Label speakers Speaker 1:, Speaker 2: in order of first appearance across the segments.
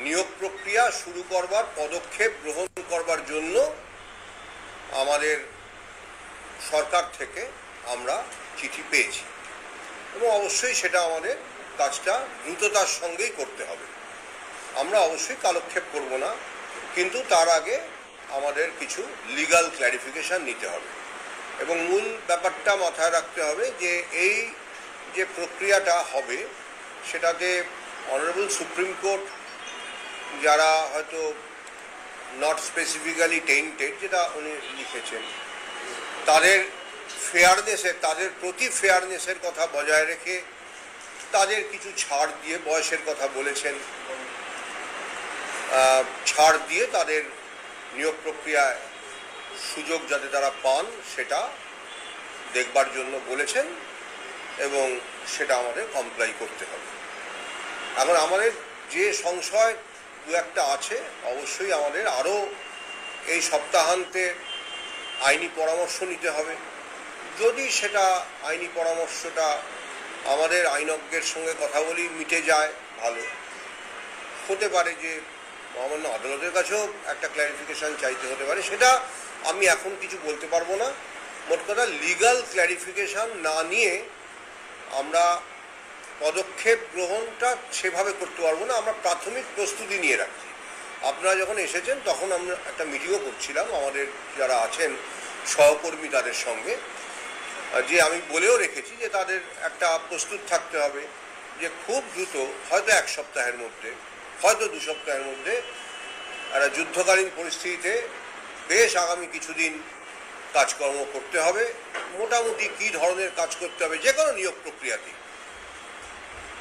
Speaker 1: নিয়োগ প্রক্রিয়া শুরু করবার পদক্ষেপ গ্রহণ করবার জন্য আমাদের সরকার থেকে আমরা চিঠি পেয়েছি এবং অবশ্যই সেটা আমাদের কাজটা দ্রুততার সঙ্গেই করতে হবে। আমরা অবশ্যই কালক্ষেপ করব না, কিন্তু তার আগে আমাদের কিছু লিগ্যাল ক্ল্যারিফিকেশান নিতে হবে এবং মূল ব্যাপারটা মাথায় রাখতে হবে যে এই যে প্রক্রিয়াটা হবে সেটাতে অনারেবল সুপ্রিম কোর্ট যারা হয়তো নট স্পেসিফিক্যালি টেন্টেড, যেটা উনি লিখেছেন, তাদের প্রতি ফেয়ারনেসের কথা বজায় রেখে তাদের কিছু ছাড় দিয়ে, বয়সের কথা বলেছেন, ছাড় দিয়ে তাদের নিয়োগ প্রক্রিয়ায় সুযোগ যাতে তারা পান সেটা দেখবার জন্য বলেছেন এবং সেটা আমাদের কমপ্লাই করতে হবে। এখন আমাদের যে সংশয় দু একটা আছে, অবশ্যই আমাদের আরও এই সপ্তাহান্তে আইনি পরামর্শ নিতে হবে। যদি সেটা আইনি পরামর্শটা আমাদের আইনজ্ঞের সঙ্গে কথা বলি মিটে যায়, ভালো হতে পারে যে মহামান্য আদালতের কাছেও একটা ক্ল্যারিফিকেশান চাইতে হতে পারে, সেটা আমি এখন কিছু বলতে পারবো না। মোট কথা, লিগ্যাল ক্ল্যারিফিকেশান না নিয়ে আমরা পদক্ষেপ গ্রহণটা সেভাবে করতে পারবো না। আমরা প্রাথমিক প্রস্তুতি নিয়ে রাখছি। আপনারা যখন এসেছেন তখন আমরা একটা মিটিংও করছিলাম আমাদের যারা আছেন সহকর্মী তাদের সঙ্গে, যে আমি বলেও রেখেছি যে তাদের একটা প্রস্তুত থাকতে হবে যে খুব দ্রুত, হয়তো এক সপ্তাহের মধ্যে, হয়তো 2 সপ্তাহের মধ্যে একটা যুদ্ধকালীন পরিস্থিতিতে বেশ আগামী কিছুদিন কাজকর্ম করতে হবে। মোটামুটি কী ধরনের কাজ করতে হবে যে কোনো নিয়োগ প্রক্রিয়াতে,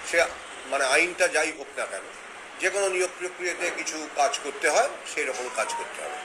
Speaker 1: সে মানে আইনটা যাই হোক না কেন, যে কোনো নিয়োগ প্রক্রিয়াতে কিছু কাজ করতে হয়, সেই রকম কাজ করতে হবে।